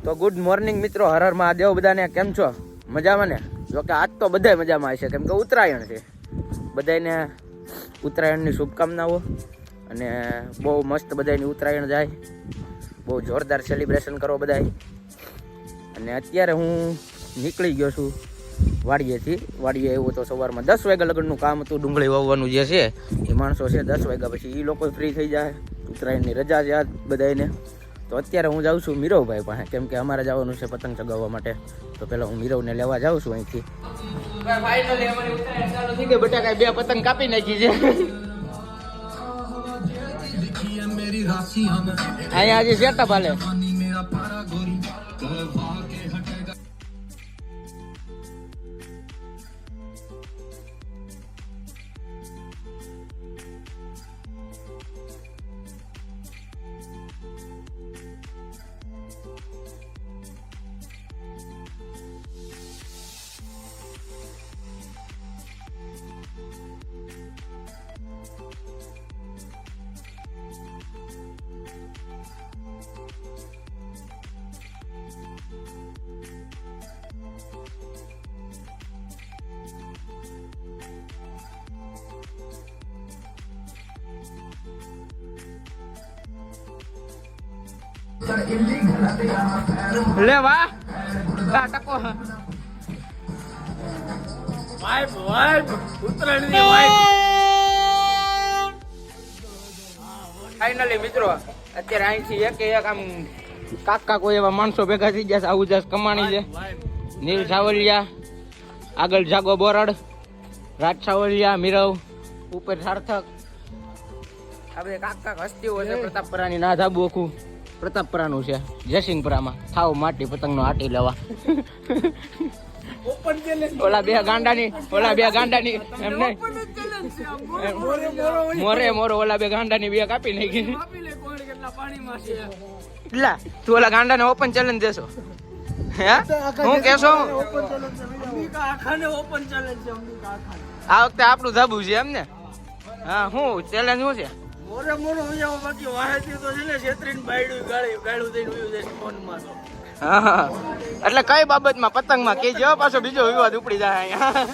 તો good morning મિત્રો, હર હર મહાદેવ. બધાને કેમ છો? મજામાં ને? જો કે આજ તો બધા મજામાં હશે, કેમ કે ઉત્તરાયણ છે. બધાને ઉત્તરાયણની શુભકામનાઓ અને બહુ મસ્ત બધાની ઉત્તરાયણ જાય, બહુ જોરદાર સેલિબ્રેશન કરો બધાય. અને અત્યારે હું નીકળી ગયો છું વાડીએથી. વાડીએ એવું તો સવારમાં 10 વાગ્યા લગનનું કામ હતું. ડુંગળી વાવવાનું જે છે એ માણસો છે 10 વાગ્યા પછી, એ લોકો ફ્રી થઈ જાય. ઉત્તરાયણની રજા છે આજ બધાને. તો અત્યારે હું જાઉં છું મીરવભાઈ પાસે, કેમ કે અમારે જવાનું છે પતંગ ચગાવવા માટે. તો પેલા હું મીરવને લેવા જાઉં છું અહીંથી. ફાઇનલી અમારી ઉત્તરાયણ ચાલુ થઈ ગઈ. બટાકા 2 પતંગ કાપી નાખી છે. અહીંયા હજી સેટઅપ હાલે. લે વાહ ટકો વાઇબ ઉત્તરાયણની વાઇબ. ફાઇનલી મિત્રો અત્યારે અહીંથી એક આમ કાકા કોઈ એવા માણસો ભેગા થઈ ગયા છે. આવુજાસ કમાણી છે, નીલ સાવલિયા, આગળ જાગો બોરડ, રાજ સાવલિયા, મીરવ, ઉપર સાર્થક. આ બધા કાકા હસ્તીઓ છે. પ્રતાપપરાની ના ધાબુ આખું પ્રતાપપરાનું છે. જયસિંહપુરામાં થાવ માટી પતંગનો આટી લેવા. ઓલા બે ગાંડાની એમ નહીં, મોરે ઓલા બે ગાંડાની 2 કાપી નાખી. એટલા તું ઓલા ગાંડાને ઓપન ચેલેન્જ દેશો? હે હું કેશો? આ વખતે આપણું ધાબુ છે એમ ને? હા, હું ચેલેન્જ શું છે? એટલે કઈ બાબતમાં? પતંગમાં કે જો પાછો બીજો વિવાદ ઉપડી જાય અહીંયા.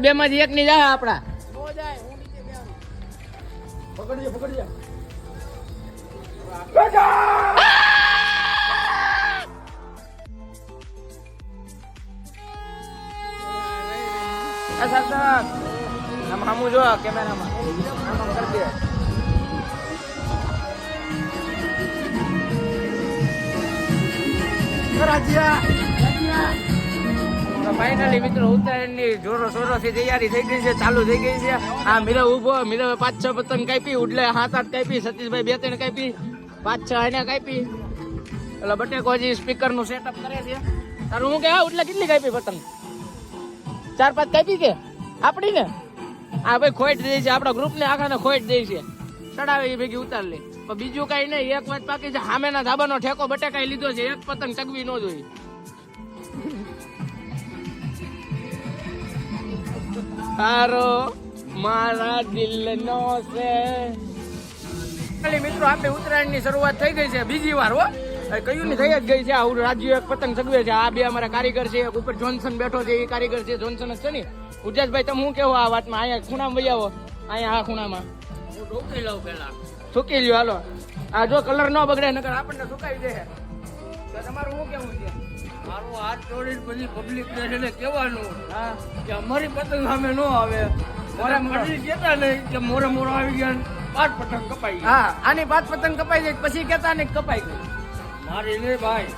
બે માંથી એક ની જાય આપડા. પકડીએ હમું જો કેમેરામાં કરી દે. ફાઇનલી મિત્રો ઉત્તરાયણની જોરો શોરોથી તૈયારી થઈ ગઈ છે, ચાલુ થઈ ગઈ છે. આ મીરવ ઉભો, મીરવે 5-6 પતંગ કાપી, ઉડલે 7-8 કાપી, સતીશભાઈ 2-3 કાપી, 5-6 એને કાપી. એટલે બટેકો હજી સ્પીકર નું સેટઅપ કરે છે. તારું હું કે ઉડલે કેટલી કાપી પતંગ? 4-5 કાપી કે આપડી ને? આ ભાઈ ખોટ દે છે, આપડા ગ્રુપ ને આખાને ખોટ દે છે. ચડાવે એ ભેગી ઉતાર લે. પણ બીજું કઈ નહીં, એક વાત બાકી છે. સામેના ધાબાનો ઠેકો બટેકાઈ લીધો છે. એક પતંગ ચગવી ન જોઈએ. તારો મારા દિલનો છે. મિત્રો આપણે ઉત્તરાયણની શરૂઆત થઈ ગઈ છે બીજી વાર. હો કયું ની થઈ જ ગઈ છે. આ રાજ્ય એક પતંગ ચગવે છે. આ બે અમારા કારીગર છે. એક ઉપર જોન્સન બેઠો છે, એ કારીગર છે. જોન્સન જ છે ને. ઉજાસભાઈ તમે શું કેવો આ વાતમાં? અહીંયા ખૂણામાં વહી આવો. અહીંયા આ ખૂણામાં હું ઢોકી લઉં, પેલા સુકી લ્યો. હાલો, આ જો કલર ન બગડે નકર આપણને સુકાઈ દે. તો તમારું શું કેવું છે? મારું હાથ જોડીને બધી પબ્લિક ને કહેવાનું કે અમારી પતંગ સામે ન આવે. મોરે મોરે કેતા નહીં કે મોરે આવી ગયા 5 પતંગ કપાઈ. હા, આની 5 પતંગ કપાઈ જાય પછી કેતા ને કપાઈ ગઈ. મારી નહીં ભાઈ.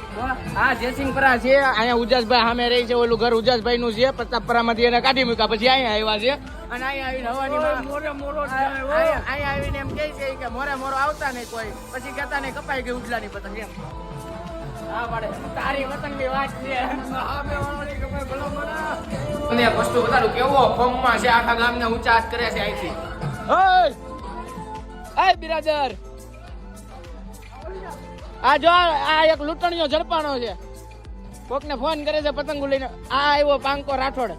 આ જયસિંહપરા છે. અહીંયા ઉજાસભાઈ સામે રહી છે. ઓલું ઘર ઉજાસભાઈ નું છે. પ્રતાપપરામાંથી એને કાઢી મૂક્યા પછી અહીંયા આવ્યા છે. અને અહીંયા આવીને હવાની અહીંયા આવીને એમ કહે છે કે મોરે આવતા નહીં કોઈ, પછી કેતા નહીં કપાઈ ગઈ ઉજલાની પતંગ એમ. હા પડે તારી પતંગની વાત છે. અને વસ્તુ બતાડું કેવો ફોર્મમાં છે. આખા ગામને ઊંચા હાથ કરે છે અહીંથી. એ બિરાદર આ જો આ એક લૂંટણીયો ઝડપાણો છે, કોકને ફોન કરે છે પતંગો લઈને. આ આવ્યો પાંકો રાઠોડ,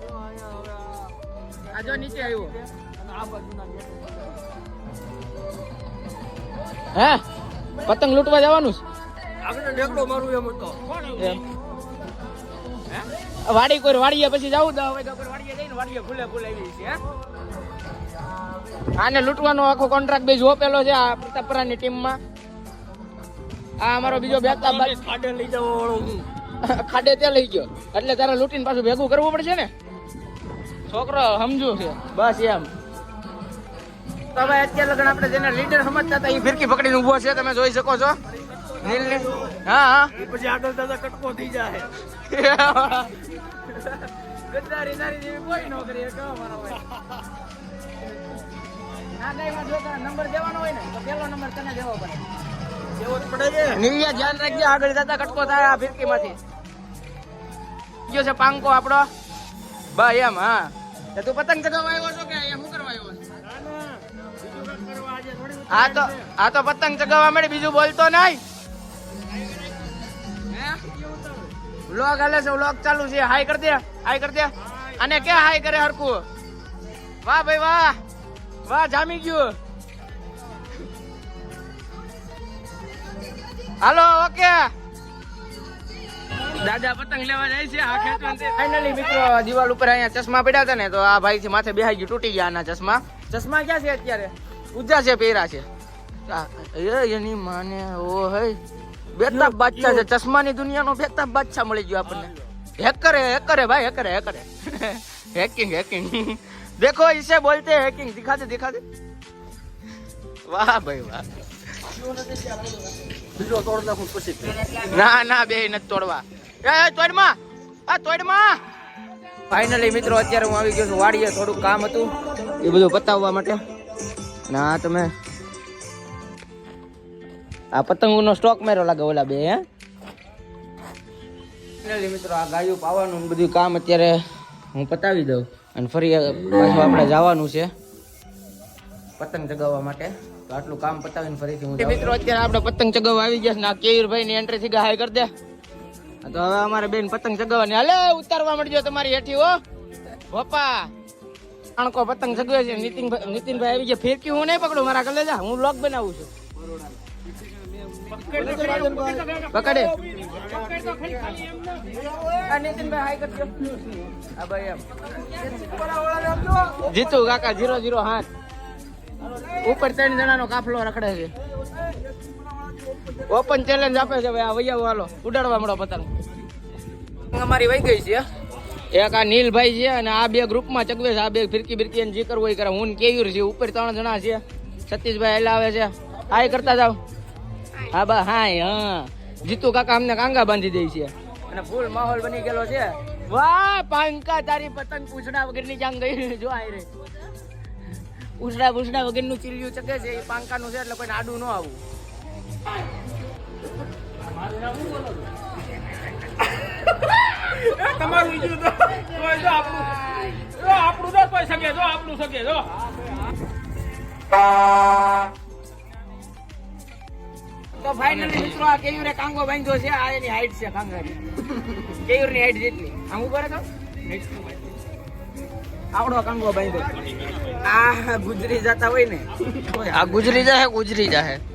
આ જો નીચે આવ્યો. હે પતંગ લૂંટવા જવાનું છે? આગળ ઢેકડો મારું એમ હતો. એમ વાડી કોઈ વાડીએ પછી જવું 10 વાગ્યા પર વાડીએ જઈને વાડીએ ફૂલે આવી છે. આને લૂંટવાનો આખો કોન્ટ્રાક્ટ બેઝ ઓપેલો છે આ પ્રતાપરાની ટીમમાં. આ અમારો બીજો બેતા ખાડે લઈ જવા વાળો હું. ખાડે તે લઈ ગયો એટલે તારે લૂંટીને પાછું ભેગું કરવું પડશે ને. છોકરો સમજુ છે બસ એમ. તો ભાઈ અત્યારે લગન આપણે જેને લીડર સમજતા હતા એ ફિરકી પકડીને ઉભો છે, તમે જોઈ શકો છો. નીલને હા પછી આગળ દાદા કટકો થઈ જાય. ગદ્દારી નારી જેવી કોઈ ન કરી કહો મારો ભાઈ. ના ગાયમાં જો તારા નંબર દેવાનો હોય ને તો પહેલો નંબર તને દેવો પડે. દેવો જ પડે છે. નીલિયા ધ્યાન રાખજે, આગળ જતા કટકો થાય આ ફિરકીમાંથી. ગયો છે પાંકો આપણો ભાઈ એમ. હા તું પતંગ ચગાવવા આવ્યો છો કે અહીંયા શું કરવા આવ્યો? આ તો પતંગ ચગાવવા મળે, બીજું બોલતો નહીં. વ્લોગ હાલે છે, વ્લોગ ચાલુ છે. હાય કર દે, હાય કર દે. અને ક્યાં હાય કરે હરકું? વાહ ભાઈ વાહ, વાહ જામી ગયું. Hello okay. દાદા પતંગ લેવા જાય છે. આ ખેંચવાનું છે. ફાઇનલી મિત્રો દિવાલ ઉપર અહીંયા ચશ્મા પડ્યા હતા ને તો આ ભાઈ થી માથે બેહાઈ ગયું, તૂટી ગયા આના ચશ્મા. ચશ્મા ક્યાં છે અત્યારે? ઉજા છે, પહેરા છે. એની માને ઓ હે બેતાબ બાદશાહ છે, ચશ્માની દુનિયાનો બેતાબ બાદશાહ મળી ગયો આપણને. હેકરે ભાઈ હેકરે હેકિંગ देखो इसे बोलते हैं हैकिंग. दिखा दे. वाह भाई वाह. બીજો તોડ નાખું પછી. ના બે નથી તોડવા. તોડમાં. ફાઇનલી મિત્રો અત્યારે હું આવી ગયો છું વાડીએ. થોડું કામ હતું એ બધું પતાવવા માટે. ના તમે આ પતંગોનો સ્ટોક માર્યો લાગે ઓલા બે. હે ફાઇનલી મિત્રો આ ગાયું પાવાનું બધું કામ અત્યારે હું પતાવી દઉં અને ફરી પાછું આપણે જવાનું છે પતંગ ચગાવવા માટે. તો આટલું કામ પતાવીને ફરીથી હું મિત્રો અત્યારે આપણે પતંગ ચગાવવા આવી ગયા છે ને આ કેયુરભાઈ ની એન્ટ્રી થી હાય કરી દે. તો હવે અમારે બેન પતંગ ચગાવવાની. હાલે ઉતારવા મળજો તમારી હેઠી હો પપ્પા. આણકો પતંગ ચગાવે છે. નીતિનભાઈ આવી ગયા. ફિરકી હું નહીં પકડું, મારા ગલે જા, હું વ્લોગ બનાવું છું. પકડે નીતિનભાઈ હાય કરજો. હા ભાઈ એમ જીતુ કાકા 0-0 હાથ ઉપર 3 જણાનો કાફલો રખડે છે. ઓપન ચેલેન્જ આપે છે ભાઈ. આ વૈયાવો હાલો ઉડાડવા મળો પતંગ. અમારી વહી ગઈ છે. એક આ નીલભાઈ છે અને આ બે ગ્રુપમાં ચગવે છે. આ બે ફિરકી બિરકી જે કરવું એ કરે. હું કેયુર છે, ઉપર 3 જણા છે. સતીશભાઈ એલા આવે છે. હાય કરતા જાવ. હા બા હાય. હા જીતુ કાકા અમને કાંગા બાંધી દે છે અને ફૂલ માહોલ બની ગયેલો છે. વાહ પાંકા તારી પતંગ પૂછડા વગરની જાંગ ગઈ. જો આય રે પૂછડા વગરનું ચીલિયું ચકે છે એ પાંકાનું છે એટલે કોઈને આડું ન આવું. તમારું બીજું તો આપણું તો કોઈ શકે. જો આપણું શકે. જો તો ફાઇનલી મિત્રો આ કેયુરે કાંગો બાંધ્યો છે. આ એની હાઈટ છે કાંગાની. કેયુરની હાઈટ જેટલી. આમ ઉપર તો આવડો કાંગો બાંધ્યો. આ ગુજરી જતા હોય ને આ ગુજરી જાય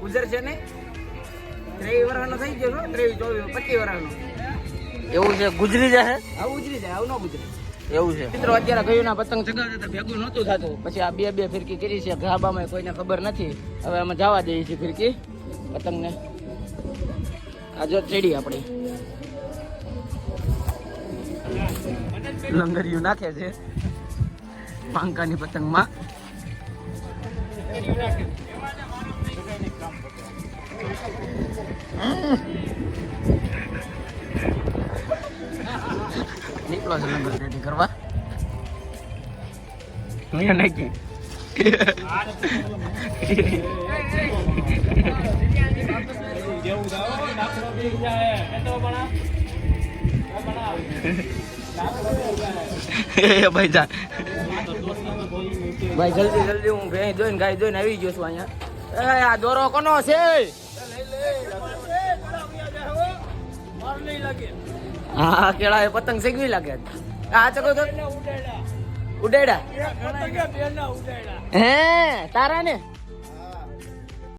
ગુજર છે ને 23 વર્ષનો થઈ ગયો છો. 23 24 25 વર્ષનો એવું છે. ગુજરી જાય આવું ન ગુજરે એવું છે. મિત્રો અત્યારે ગયું ના પતંગ ચગાવતા ભેગું નહોતું થતું. પછી આ બે ફિરકી કરી છે. ઘાબામાં કોઈને ખબર નથી. હવે અમે જવા દઈએ છીએ ફિરકી પતંગને. આ જો ચડી આપણી લંગરિયું નાખે છે પાંકાની પતંગમાં. નીકળો છે લંગર રેડી કરવા. નાખી ભાઈ જા ભાઈ જલ્દી હું ભેંસ જોઈને ગાય જોઈને આવી ગયો છું અહીંયા. આ દોરો કોનો છે? માર નહીં લાગે. હા કેળા પતંગ શેકવી લાગે. આ ચકો તો ઉડાડ્યા. ઉડાડ્યા પતંગે બેના ઉડાડ્યા. હે તારા ને